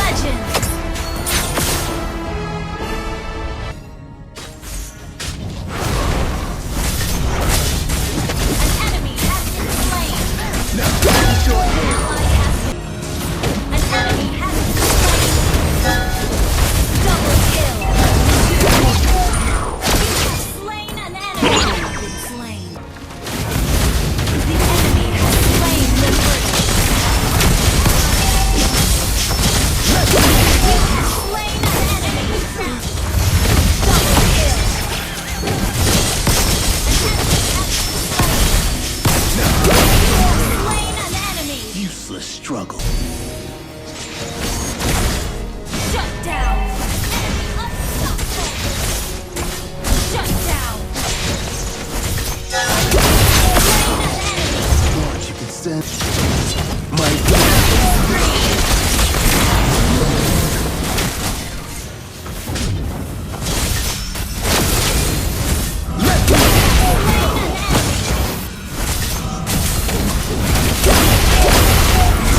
Legend! An enemy has been slain! Now, use your hand. An enemy has been slain! Double kill! You have slain an enemy! Have been slain! The enemy has slain the British! You have slain an enemy! Double kill! Slain an enemy! Useless struggle. Shut down! Enemy unstoppable! Shut down! Slain an enemy! Watch, you can sense my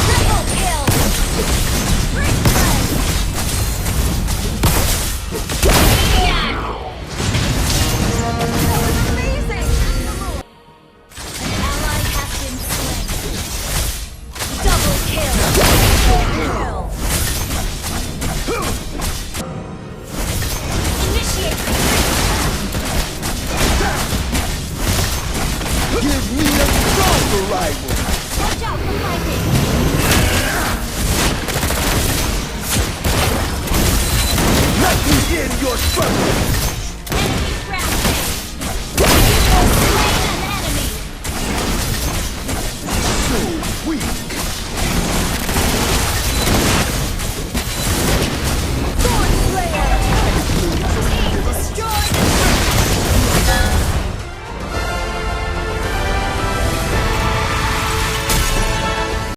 Triple kill! Amazing! An ally has been slain. Double kill! Initiate give me a stronger rival. Watch out for lightning! Let me in your struggle.